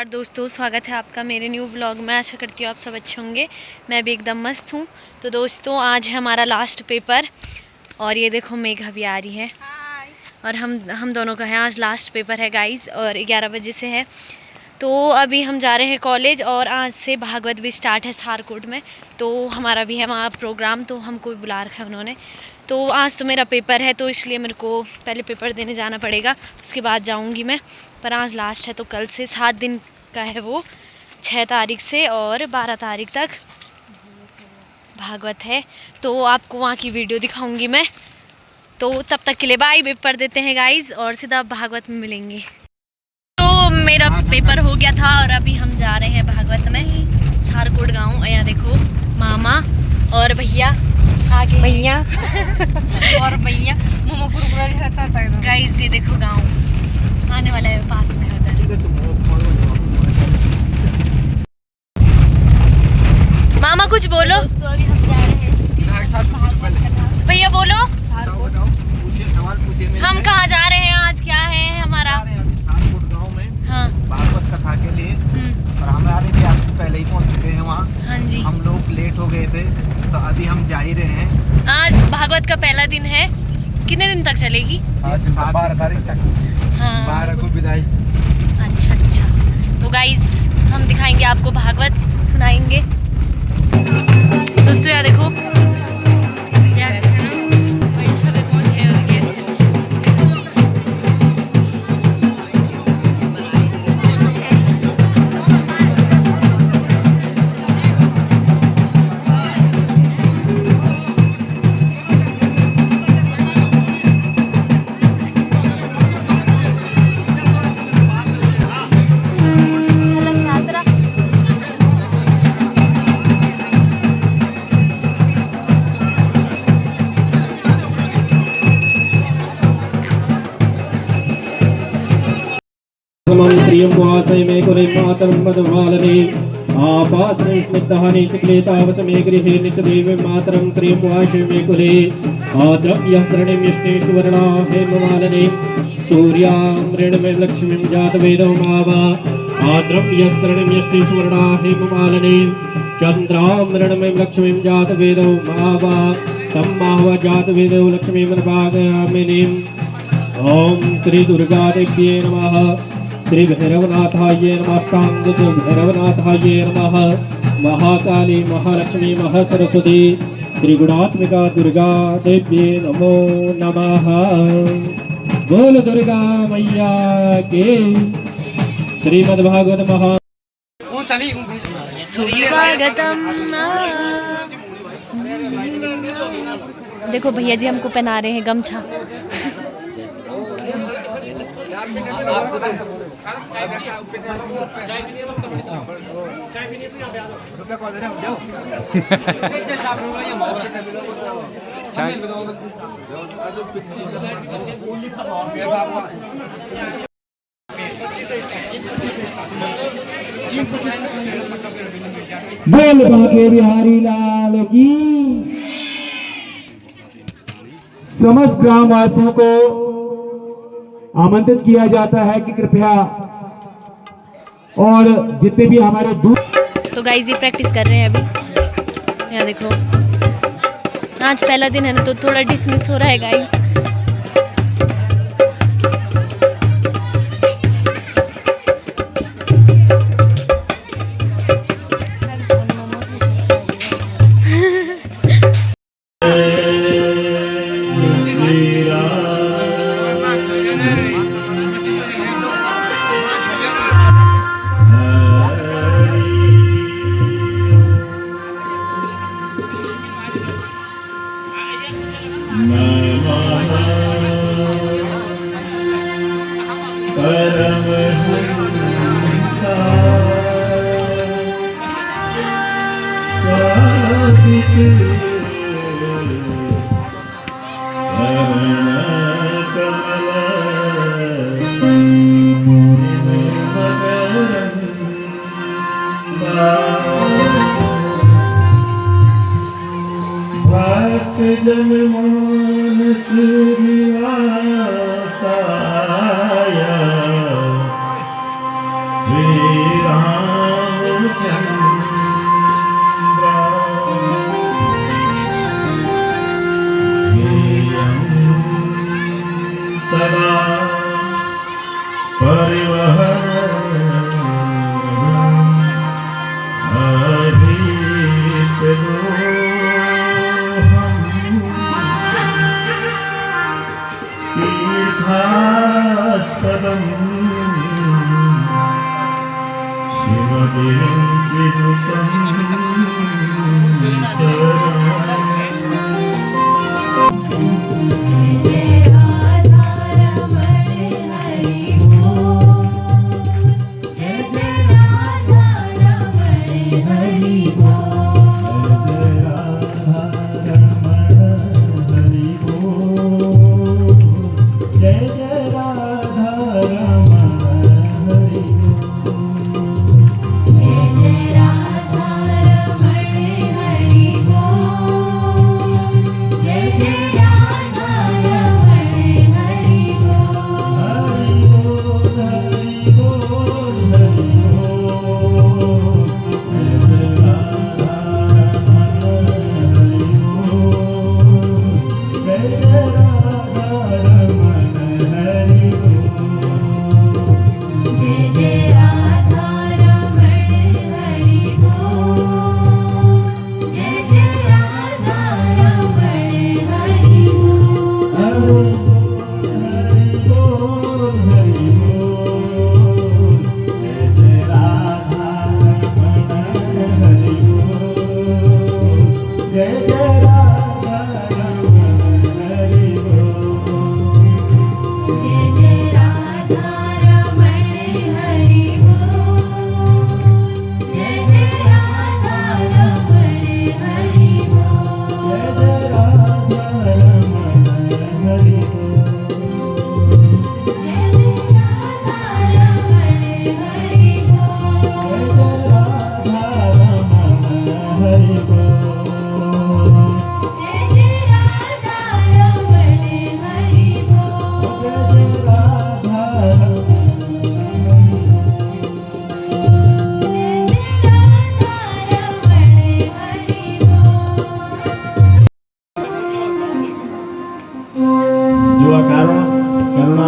नमस्कार दोस्तों, स्वागत है आपका मेरे न्यू व्लॉग में। आशा करती हूँ आप सब अच्छे होंगे। मैं भी एकदम मस्त हूँ। तो दोस्तों आज है हमारा लास्ट पेपर और ये देखो मेघा भी आ रही है और हम दोनों का है आज लास्ट पेपर है गाइस और 11 बजे से है। तो अभी हम जा रहे हैं कॉलेज और आज से भागवत भी स्टार्ट है सारकोट में। तो हमारा भी है वहाँ प्रोग्राम, तो हमको भी बुला रखा है उन्होंने। तो आज तो मेरा पेपर है तो इसलिए मेरे को पहले पेपर देने जाना पड़ेगा, उसके बाद जाऊंगी मैं। पर आज लास्ट है तो कल से 7 दिन का है वो, 6 तारीख से और 12 तारीख तक भागवत है। तो आपको वहाँ की वीडियो दिखाऊंगी मैं। तो तब तक के लिए बाय। पेपर देते हैं गाइज और सीधा भागवत में मिलेंगे। तो मेरा पेपर हो गया था और अभी हम जा रहे हैं भागवत में सारकोट गाँव। यहाँ देखो मामा और भैया आगे भैया और भैया गाइस ये देखो गांव आने वाला है, पास में उधर। मामा कुछ बोलो। दोस्तों अभी हम जा रहे हैं भैया बोलो हम कहाँ जा रहे हैं, आज क्या है हमारा। गाँव में हाँ भागवत कथा के लिए और हम आ रहे थे, आज से पहले ही पहुंच चुके हैं वहाँ। हाँ जी, हम लोग लेट हो गए थे तो अभी हम जा ही रहे हैं। आज भागवत का पहला दिन है। कितने दिन तक चलेगी? 12 तारीख तक। हाँ 12 को विदाई। अच्छा। तो गाइस हम दिखाएंगे आपको भागवत, सुनाएंगे। दोस्तों यहाँ देखो श्रियं वासय मे कुले मातरं मधुवालने आपासने स्निग्धहानि चिक्लेतावसमे गृहे नित्यदेव मातरं श्रियं वासय मे कुले आद्रव्यः प्रणिं यष्णे सुवर्णा हेमवालने सूर्यामृणमे लक्ष्मीं जातवेदो मावा आद्रव्यः प्रणिं यष्णे सुवर्णा हेमवालने चन्द्रामृणमे लक्ष्मीं जातवेदो मावा तम्मावा जातवेदो लक्ष्मीं मनभागयामिनीम्। ओम श्री दुर्गा देव्ये नमः। श्री भैरवनाथाय नमस्तांग भैरवनाथाय नमः। महाकाली महालक्ष्मी महासरस्वती त्रिगुणात्मिका दुर्गा देव्ये नमो नमः। बोल दुर्गा मैया के। श्रीमद्भागवत महा स्वागतम। देखो भैया जी हमको पहना रहे हैं गमछा। बोल बाके बिहारी लाल की। समस्त ग्रामवासियों को आमंत्रित किया जाता है कि कृपया और जितने भी हमारे दूर। तो गाइस ये प्रैक्टिस कर रहे हैं अभी। यहाँ देखो आज पहला दिन है ना तो थोड़ा डिसमिस हो रहा है गाइस। जन मानस निवासाय सदा परिवहन अहित तीर्थास्पदम् शिवगिरिं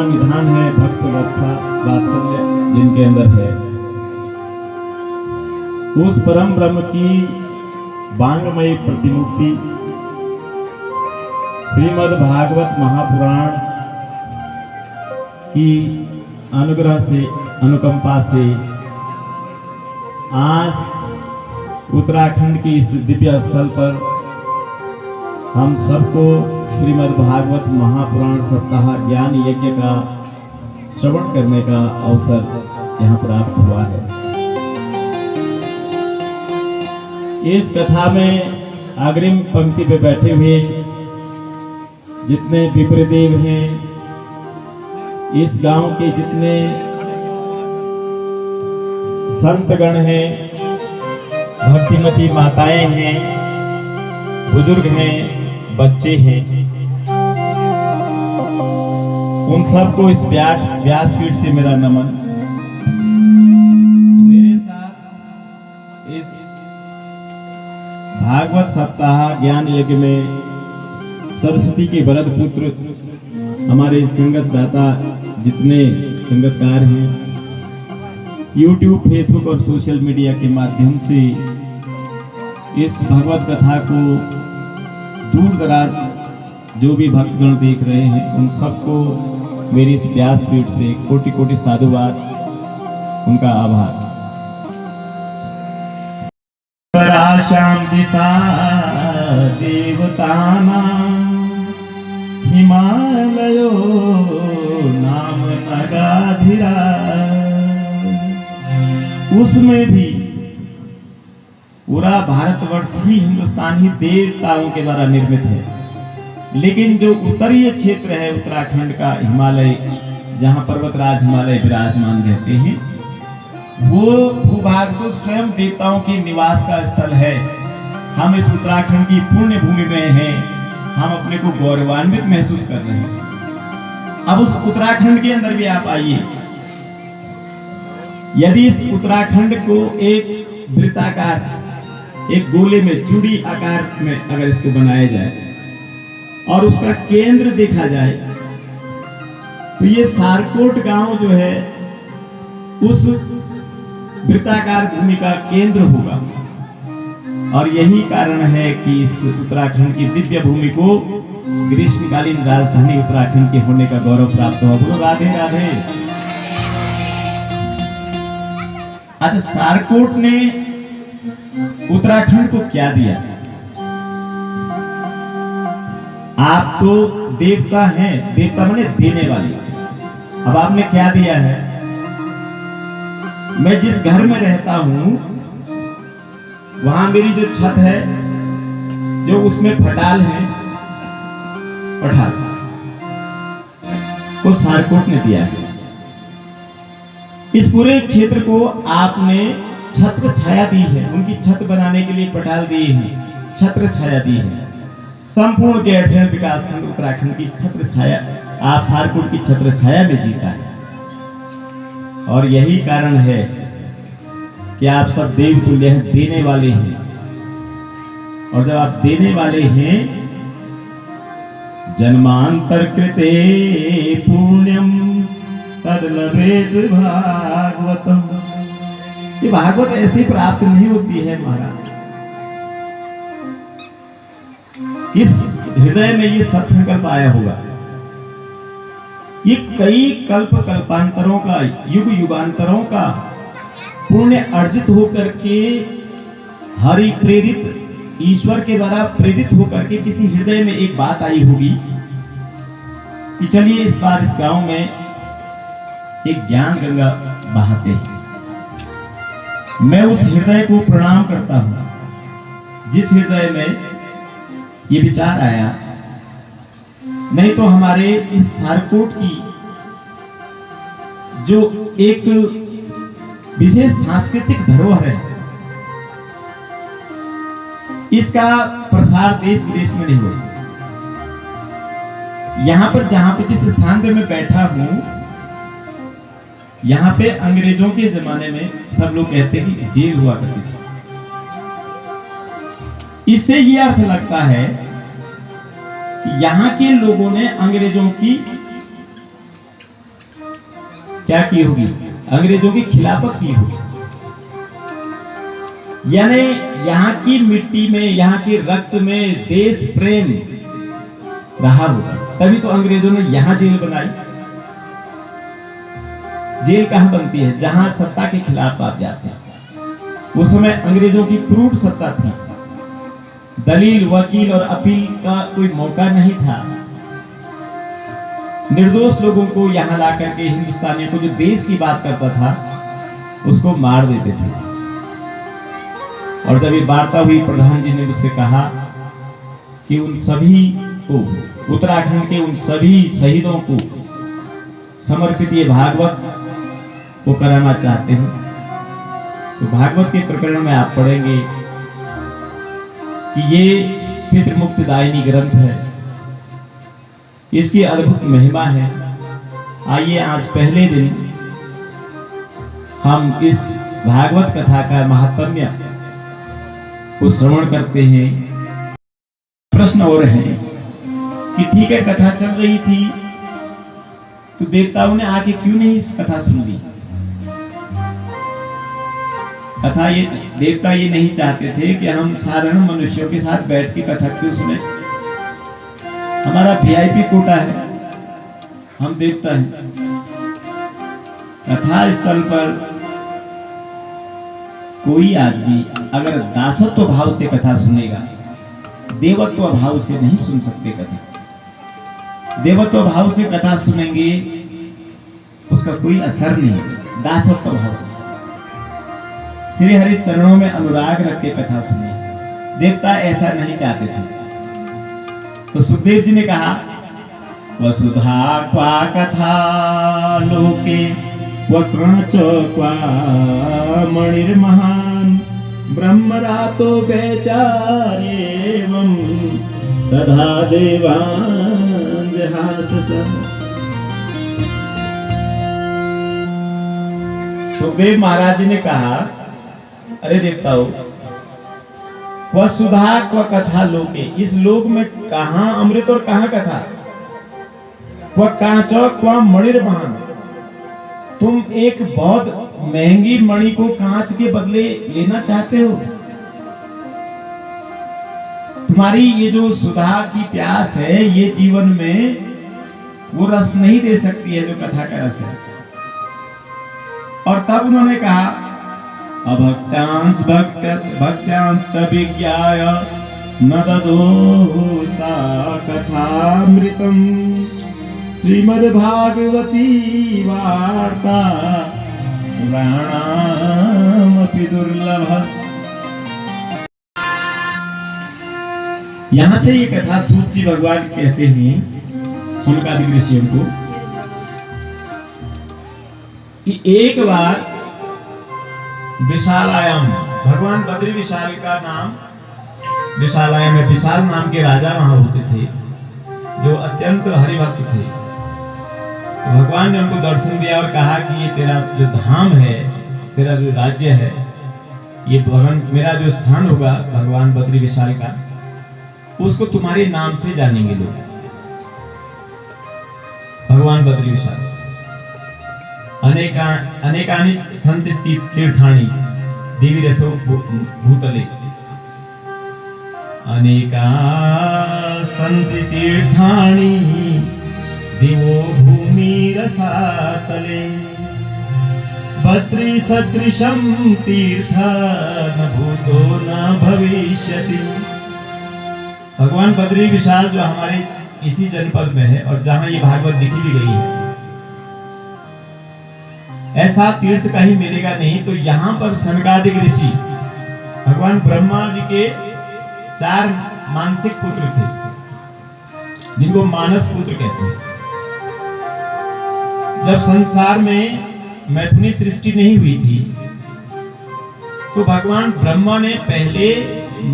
निधान है भक्त वात्सल्य जिनके अंदर है, उस परम ब्रह्म की वांगमयी प्रतिमूर्ति श्रीमद् भागवत महापुराण की अनुग्रह से अनुकंपा से आज उत्तराखंड की इस दिव्य स्थल पर हम सबको श्रीमद् भागवत महापुराण सप्ताह ज्ञान यज्ञ का श्रवण करने का अवसर यहाँ प्राप्त हुआ है। इस कथा में अग्रिम पंक्ति पे बैठे हुए जितने विप्रदेव हैं, इस गांव के जितने संतगण हैं, भक्तिमती माताएं हैं, बुजुर्ग हैं, बच्चे हैं, उन सबको इस व्यासपीठ से मेरा नमन। मेरे साथ इस भागवत सप्ताह ज्ञान यज्ञ में सरस्वती के वरद पुत्र हमारे संगत दाता जितने संगतकार हैं, YouTube, फेसबुक और सोशल मीडिया के माध्यम से इस भगवत कथा को दूर दराज जो भी भक्तगण देख रहे हैं, उन सबको मेरी इस व्यासपीठ से कोटि कोटि साधुवाद, उनका आभार। पराशां दिशा देवतानां हिमालयो नाम नगाधिरा, उसमें भी पूरा भारतवर्ष ही हिंदुस्तानी देवताओं के द्वारा निर्मित है, लेकिन जो उत्तरीय क्षेत्र है उत्तराखंड का हिमालय, जहाँ पर्वतराज हिमालय विराजमान रहते हैं, वो भूभाग तो स्वयं देवताओं के निवास का स्थल है। हम इस उत्तराखंड की पुण्य भूमि में हैं, हम अपने को गौरवान्वित महसूस कर रहे हैं। अब उस उत्तराखंड के अंदर भी आप आइए, यदि इस उत्तराखंड को एक वृत्ताकार, एक गोले में चूड़ी आकार में अगर इसको बनाया जाए और उसका केंद्र देखा जाए तो ये सारकोट गांव जो है उस वृत्ताकार भूमि का केंद्र होगा। और यही कारण है कि इस उत्तराखंड की दिव्य भूमि को ग्रीष्मकालीन राजधानी उत्तराखंड के होने का गौरव प्राप्त हुआ। बोलो राधे राधे। अच्छा, सारकोट ने उत्तराखंड को क्या दिया? आप तो देवता हैं, देवता माने देने वाले। अब आपने क्या दिया है? मैं जिस घर में रहता हूं वहां मेरी जो छत है, जो उसमें फटाल है, पठाल, वो सारकोट ने दिया है। इस पूरे क्षेत्र को आपने छत्र छाया दी है, उनकी छत बनाने के लिए पटाल दी है, छत्र छाया दी है। संपूर्ण गैरसैंण विकासखंड उत्तराखंड की छत्र छाया, आप सारकोट की छत्र छाया में जीता है। और यही कारण है कि आप सब देव तुल्य हैं, देने वाले हैं। और जब आप देने वाले हैं, जन्मांतर कृते पुण्यम तद लभेत भागवतम। ये भागवत ऐसे प्राप्त नहीं होती है महाराज। किस हृदय में ये सत्संकल्प आया होगा? ये कई कल्प कल्पांतरों का, युग युगांतरों का पुण्य अर्जित होकर के, हरि प्रेरित, ईश्वर के द्वारा प्रेरित होकर के किसी हृदय में एक बात आई होगी कि चलिए इस बार इस गांव में एक ज्ञान गंगा बहाते हैं। मैं उस हृदय को प्रणाम करता हूं जिस हृदय में ये विचार आया। नहीं तो हमारे इस सारकोट की जो एक विशेष सांस्कृतिक धरोहर है, इसका प्रसार देश विदेश में नहीं होगा। यहां पर, जहां पे, जिस स्थान पे मैं बैठा हूं, यहां पे अंग्रेजों के जमाने में सब लोग कहते हैं कि जेल हुआ करती थी। इससे ये अर्थ लगता है कि यहां के लोगों ने अंग्रेजों की क्या की होगी? अंग्रेजों की खिलाफत की होगी। यानी यहाँ की मिट्टी में, यहाँ के रक्त में देश प्रेम रहा होगा, तभी तो अंग्रेजों ने यहाँ जेल बनाई। जेल कहाँ बनती है? जहां सत्ता के खिलाफ आप जाते हैं। उस समय अंग्रेजों की क्रूर सत्ता थी, दलील, वकील और अपील का कोई मौका नहीं था। निर्दोष लोगों को यहाँ ला करके, हिंदुस्तानियों को, जो देश की बात करता था, उसको मार देते थे। और जब ये वार्ता हुई, प्रधान जी ने मुझसे कहा कि उन सभी को, उत्तराखंड के उन सभी शहीदों को समर्पित ये भागवत को कराना चाहते हैं। तो भागवत के प्रकरण में आप पढ़ेंगे कि ये पितृमुक्तिदायिनी ग्रंथ है, इसकी अद्भुत महिमा है। आइए आज पहले दिन हम इस भागवत कथा का महात्म्य को श्रवण करते हैं। प्रश्न और है कि ठीक है, कथा चल रही थी तो देवताओं ने आके क्यों नहीं इस कथा सुन ली? कथा ये, देवता ये नहीं चाहते थे कि हम साधारण मनुष्यों के साथ बैठ के कथा क्यों सुने। हमारा वीआईपी कोटा है, हम देवता हैं। कथा स्थल पर कोई आदमी अगर दासत्व भाव से कथा सुनेगा, देवत्व भाव से नहीं सुन सकते कथा। देवत्व भाव से कथा सुनेंगे, उसका कोई असर नहीं है। दासत्व भाव से, श्री हरि चरणों में अनुराग रख के कथा सुनिए। देवता ऐसा नहीं चाहते थे। तो सुखदेव जी ने कहा, वसुधा क्वा कथा लोके क्वच क्वा मणिर्महान ब्रह्मरातो बेचारेवं तथा देवान् जहासत। सुखदेव महाराज जी ने कहा, अरे देवताओं, क्व सुधा क्व कथा लोके, इस लोक में कहां अमृत और कहां कथा। क्व कांचो क्व मणिर्महान, तुम एक बहुत महंगी मणि को कांच के बदले लेना चाहते हो। तुम्हारी ये जो सुधा की प्यास है, ये जीवन में वो रस नहीं दे सकती है जो कथा का रस है। और तब उन्होंने कहा, अभक्त्यांश भक्त्यांश विज्ञाय न ददो सा कथामृतम, श्रीमद्भागवती वार्ता सुराणामपि दुर्लभ। यहां से ये कथा सूत जी भगवान कहते हैं सनकादिक ऋषियों को कि एक बार विशालायम, भगवान बद्री विशाल का नाम विशालायम में विशाल नाम के राजा वहां होते थे जो अत्यंत हरिभक्त थे। तो भगवान ने उनको दर्शन दिया और कहा कि ये तेरा जो धाम है, तेरा जो राज्य है, ये भगवान मेरा जो स्थान होगा भगवान बद्री विशाल का, उसको तुम्हारे नाम से जानेंगे लोग, भगवान बद्री विशाल। अनेकानि संति तीर्थानि देवी रसो भूतले, अनेका संति तीर्थानि दिवो भूमि रसातले, बद्री सदृशं तीर्थ न भूतो न भविष्यति। भगवान बद्री विशाल जो हमारे इसी जनपद में है और जहां ये भागवत लिखी भी गई है, ऐसा तीर्थ कहीं मिलेगा नहीं। तो यहाँ पर सनकादिक ऋषि भगवान ब्रह्मा जी के 4 मानसिक पुत्र थे जिनको मानस पुत्र कहते हैं। जब संसार में मैथुनी सृष्टि नहीं हुई थी तो भगवान ब्रह्मा ने पहले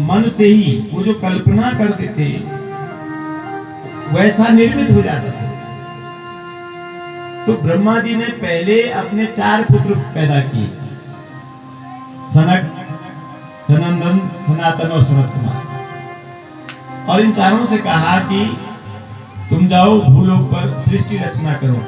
मन से ही वो जो कल्पना करते थे वैसा निर्मित हो जाता था। तो ब्रह्मा जी ने पहले अपने 4 पुत्र पैदा किए, सनक, सनंदन, सनातन और सनत कुमार। और इन चारों से कहा कि तुम जाओ भूलोक पर सृष्टि रचना करो।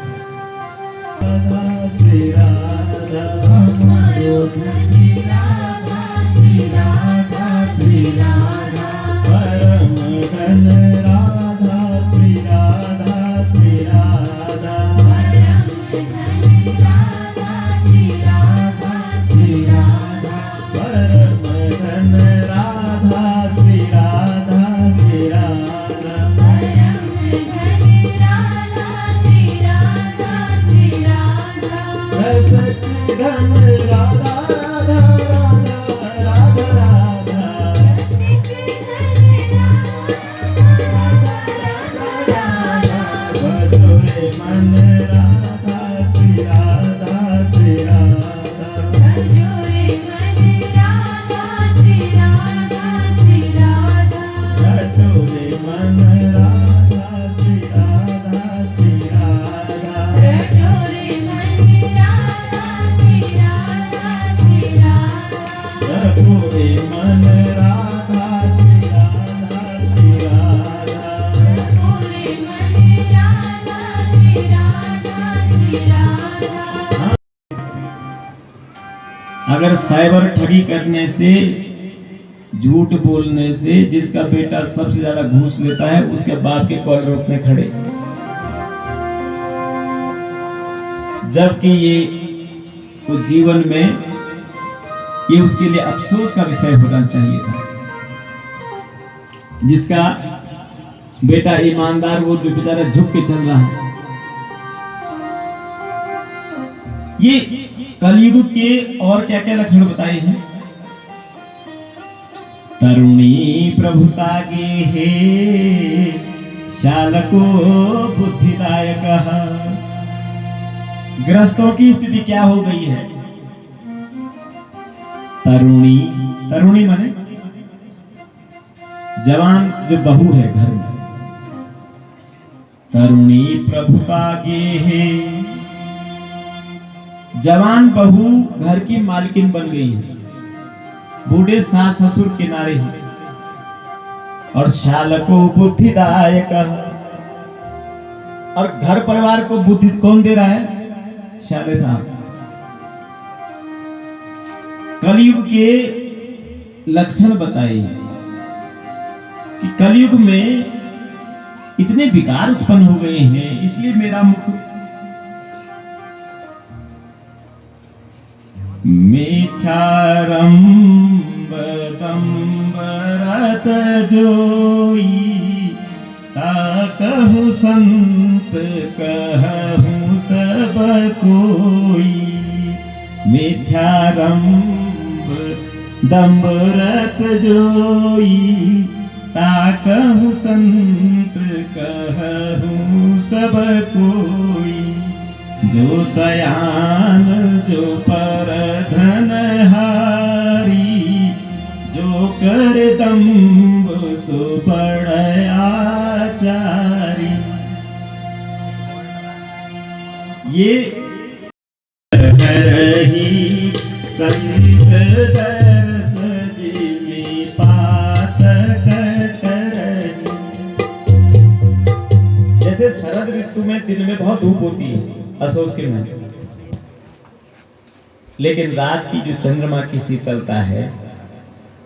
अगर साइबर ठगी करने से, झूठ बोलने से जिसका बेटा सबसे ज्यादा घूस लेता है उसके बाप के कॉल रोकने खड़े, जबकि ये उस जीवन में ये उसके लिए अफसोस का विषय होना चाहिए था। जिसका बेटा ईमानदार, वो जो बेचारा झुक के चल रहा है। ये कलयुग के और क्या क्या लक्षण बताए हैं? तरुणी प्रभुता गे हे शालको बुद्धिदायक। ग्रस्तों की स्थिति क्या हो गई है? तरुणी, तरुणी माने जवान जो बहू है घर में। तरुणी प्रभुता गे हे जवान बहू घर की मालकिन बन गई है, बूढ़े सास ससुर किनारे हैं, और शालको बुद्धिदायक, और घर परिवार को बुद्धि कौन दे रहा है? शाले साहब। कलयुग के लक्षण बताए कि कलयुग में इतने विकार उत्पन्न हो गए हैं, इसलिए मेरा मुख मिथ्यारंभ दंबरत जोई, ताकहु संत कहूँ सब कोई। मिथ्यारंभ दंबरत जोई, ताकहु संत कहूँ सब कोई। जो सयान जो पर धनहारी, जो कर दम्भ सो बड़ आचारी। ये करही संत दर्श जिमि पातक करही। जैसे शरद ऋतु में दिन में बहुत धूप होती है, असोस के में, लेकिन रात की जो चंद्रमा की शीतलता है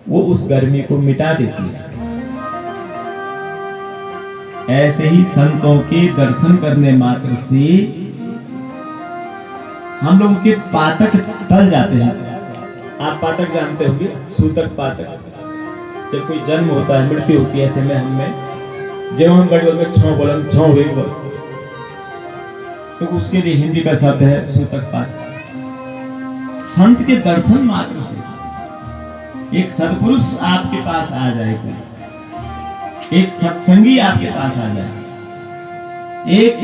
वो उस गर्मी को मिटा देती है। ऐसे ही संतों के दर्शन करने मात्र से हम लोग के पातक टल जाते हैं। आप पातक जानते होंगे, सूतक पातक। जब कोई जन्म होता है, मृत्यु होती है, ऐसे में हमें जीवन गढ़ में छो बोलन छो हुई बोल, तो उसके लिए हिंदी का शब्द है सूतक पातक। संत के दर्शन मात्र से एक सत्पुरुष आपके पास आ जाए, एक सत्संगी आपके पास आ जाए, एक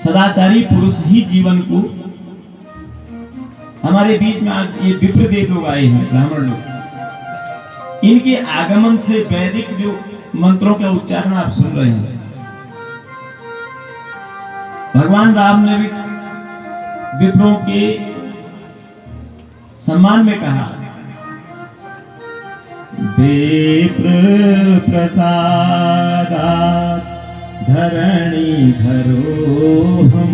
सदाचारी पुरुष ही जीवन को। हमारे बीच में आज ये विप्रदेव लोग आए हैं, ब्राह्मण लोग, इनके आगमन से वैदिक जो मंत्रों का उच्चारण आप सुन रहे हैं, भगवान राम ने भी विप्रों के सम्मान में कहा, विप्र प्रसादात् धरणी धरो हम,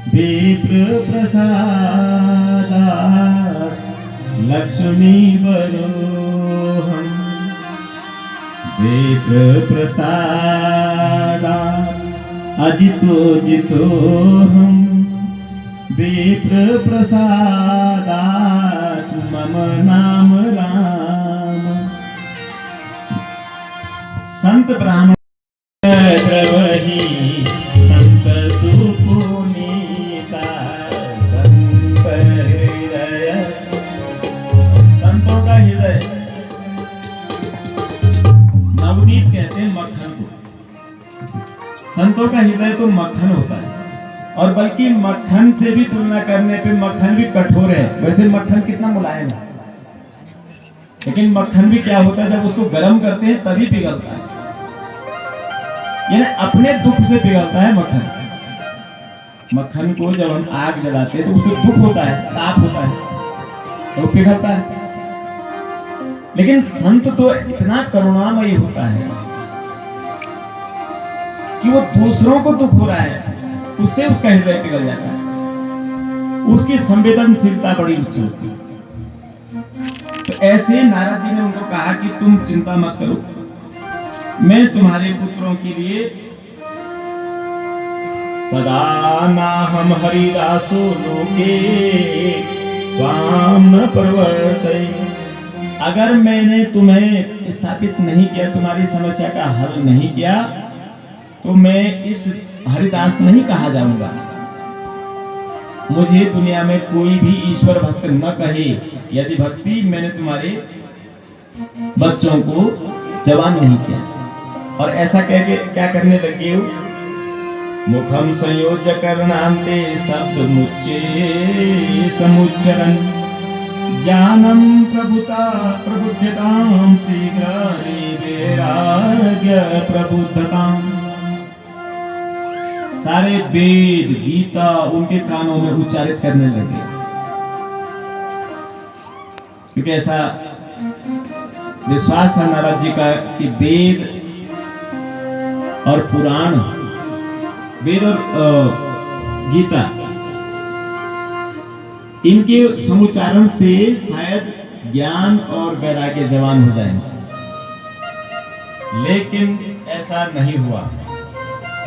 विप्र प्रसादात् लक्ष्मी बरो हम। विप्र प्रसादात् अजितो जितो हम, विप्र प्रसादात् मम नाम राम। संत ब्राह्मण द्रवहि संत सुपुनीता, संत हृदय, संतों का हृदय नवनीत कहते हैं मक्खन को। संतों का हृदय तो मक्खन होता है, और बल्कि मक्खन से भी तुलना करने पे मक्खन भी कठोर है। वैसे मक्खन कितना मुलायम है, लेकिन मक्खन भी क्या होता है, जब उसको गर्म करते हैं तभी पिघलता है, यानी अपने दुख से पिघलता है मक्खन। मक्खन को जब हम आग जलाते हैं तो उसको दुख होता है, ताप होता है, तो पिघलता है। लेकिन संत तो इतना करुणामयी होता है कि वो दूसरों को दुख हो रहा है, उससे उसका हृदय पिघल जाता है, उसकी संवेदनशीलता बड़ी उच्च होती है। तो ऐसे नारद जी ने उनको कहा कि तुम चिंता मत करो, मैं तुम्हारे पुत्रों के लिए पदाना हम हरिदासो लोके वाम न प्रवर्तय। अगर मैंने तुम्हें स्थापित नहीं किया, तुम्हारी समस्या का हल नहीं किया, तो मैं इस हरिदास नहीं कहा जाऊंगा। मुझे दुनिया में कोई भी ईश्वर भक्त न कहे, यदि भक्ति मैंने तुम्हारे बच्चों को जवान नहीं किया। और ऐसा कह के क्या करने लगे हो, मुखम संयोज्य करनांते शब्द मुच्चे समुच्चरन, ज्ञानम प्रभुता प्रबुद्धताम शीघ्र वैराग्य प्रबुद्धताम। सारे वेद गीता उनके कानों में उच्चारित करने लगे, क्योंकि ऐसा विश्वास था नारद जी का कि वेद और पुराण, वेद और गीता, इनके समुच्चारण से शायद ज्ञान और वैराग्य जवान हो जाएंगे। लेकिन ऐसा नहीं हुआ।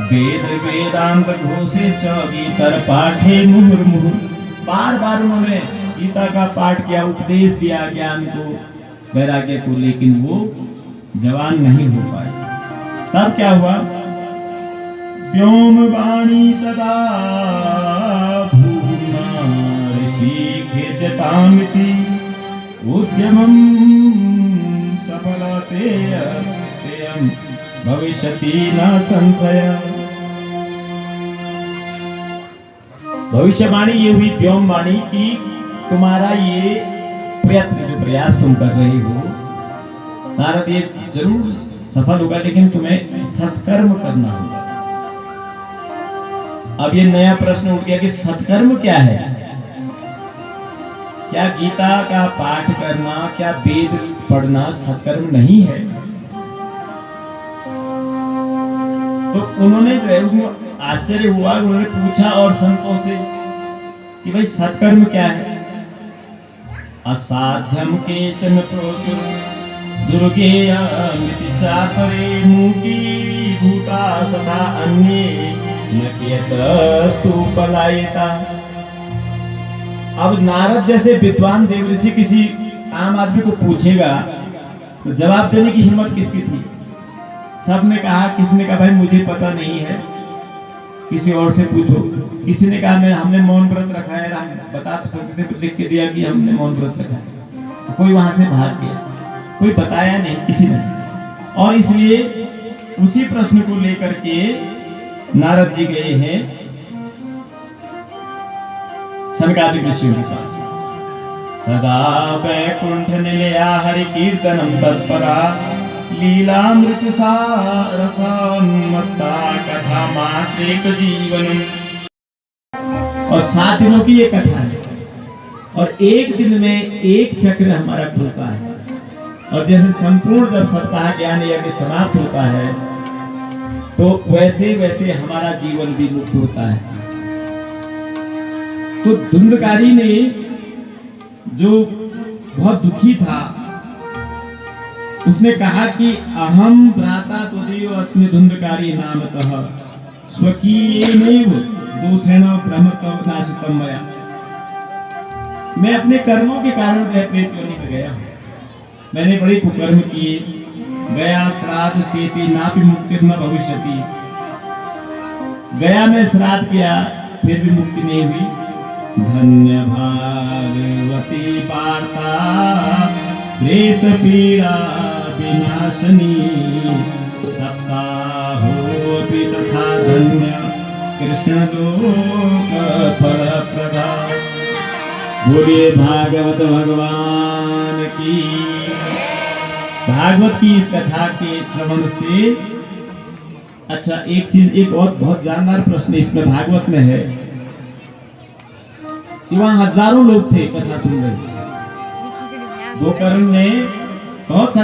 वेद वेदांत घोषिष्ठ गीतर पाठे मुहुर्मुहुः, बार बार उन्होंने गीता का पाठ किया, उपदेश दिया ज्ञान को, वैराग्य को, लेकिन वो जवान नहीं हो पाए। तब क्या हुआ? व्योम वाणी तदा भूमा ऋषिखेद्यतामिति उद्यमं सफलते अस्त्यं भविष्यति न संशय। भविष्यवाणी ये हुई व्योम वाणी की तुम्हारा ये प्रयत्न, जो प्रयास तुम कर रहे हो नारद, ये जरूर सफल होगा, लेकिन तुम्हें सत्कर्म करना होगा। अब ये नया प्रश्न उठ गया कि सत्कर्म क्या है? क्या गीता का पाठ करना, क्या वेद पढ़ना सत्कर्म नहीं है? तो उन्होंने आश्चर्य हुआ, उन्होंने पूछा और संतों से कि भाई सत्कर्म क्या है? असाध्यम केचन प्रोचुर दुर्गेयमिति चातरे मुकी भूता सदा अन्ये न कियतस्तु पलायिता। अब नारद जैसे विद्वान देवऋषि किसी आम आदमी को पूछेगा तो जवाब देने की हिम्मत किसकी थी? सबने कहा, किसी ने कहा भाई मुझे पता नहीं है, किसी और से पूछो। किसी ने कहा मैं हमने मौन व्रत रखा है, बता तो सकते थे, लिख के दिया कि हमने मौन व्रत रखा है। कोई वहां से भाग गया, कोई बताया नहीं किसी ने। और इसलिए उसी प्रश्न को लेकर के नारद जी गए हैं सनकादिक ऋषियों के पास। सदा वैकुंठ निलया हरि कीर्तनम तत्परा लीलामृत रसोन्मत्ता कथा मात्रेक जीवनम। और 7 दिनों की ये कथा है, और एक दिन में एक चक्र हमारा खुलता है। और जैसे संपूर्ण जब सप्ताह ज्ञान यज्ञ समाप्त होता है तो वैसे वैसे हमारा जीवन भी मुक्त होता है। तो धुंधकारी ने, जो बहुत दुखी था, उसने कहा कि अहम भ्राता त्वदेव अस्मि धुंधकारी नामतः स्वकीयेनैव दोषेण ब्रह्मत्व नाशितम मया। मैं अपने कर्मों के कारण प्रेत योनि में गया हूं। मैंने बड़े कुकर्म किए, गया श्राद्ध सेति नापि मुक्ति न भविष्यति। गया में श्राद्ध किया, फिर भी मुक्ति नहीं हुई। धन्य भागवती वार्ता प्रेत पीड़ा विनाशनी सप्ताहोऽपि तथा धन्य कृष्ण लोक फल प्रदा। बोलिए भागवत भगवान की। भागवत की इस कथा के श्रवण से, अच्छा एक चीज, एक और बहुत जानदार प्रश्न इसमें भागवत में है कि वहां हजारों लोग थे कथा सुन रहे। गोकर्ण ने बहुत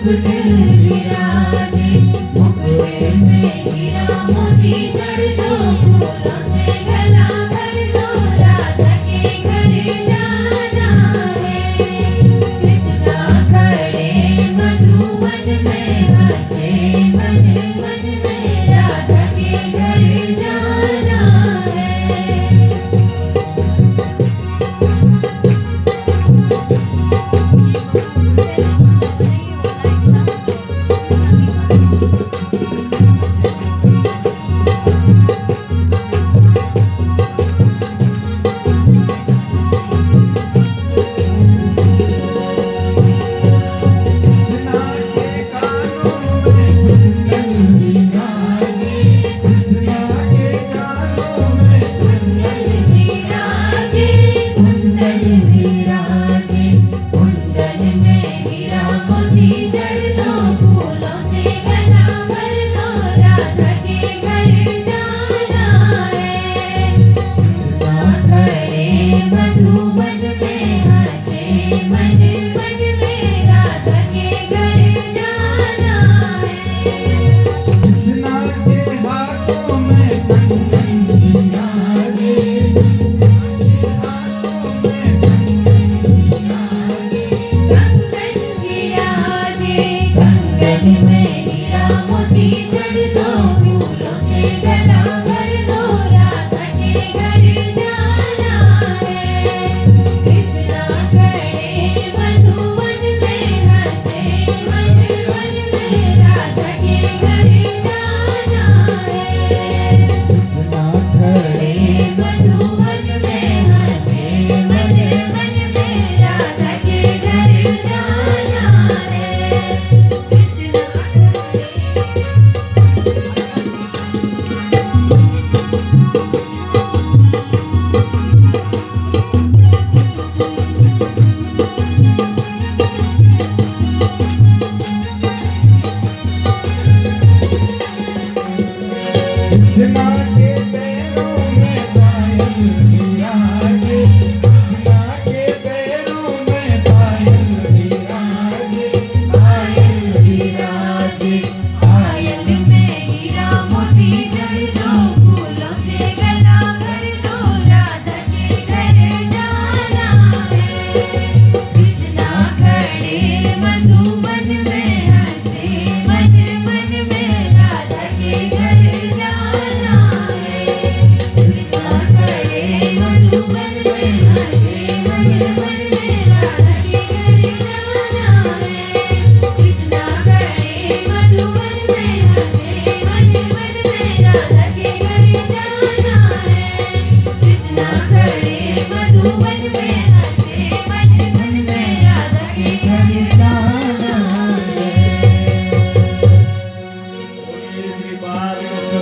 मुकुट विराजे, मुकुट में हीरा मोती जड़ दो, फूलों से गला भर दो, राधा के घर जाना है। कृष्णा खड़े मधुवन में, हंसे मन मन में, राधा के घर जाना है।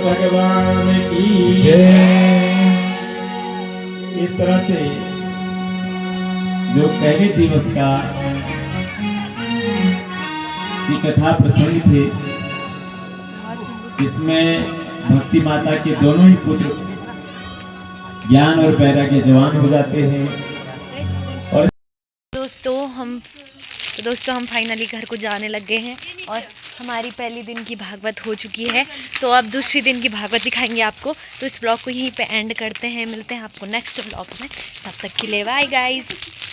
भगवान की इस तरह से जो पहले दिवस का की कथा प्रसंग थे, इसमें भक्ति माता के दोनों ही पुत्र ज्ञान और वैराग्य जवान हो जाते हैं। और दोस्तों हम फाइनली घर को जाने लग गए हैं और हमारी पहली दिन की भागवत हो चुकी है। तो अब दूसरी दिन की भागवत दिखाएंगे आपको। तो इस ब्लॉग को यहीं पे एंड करते हैं, मिलते हैं आपको नेक्स्ट ब्लॉग में। तब तक के लिए बाय गाइस।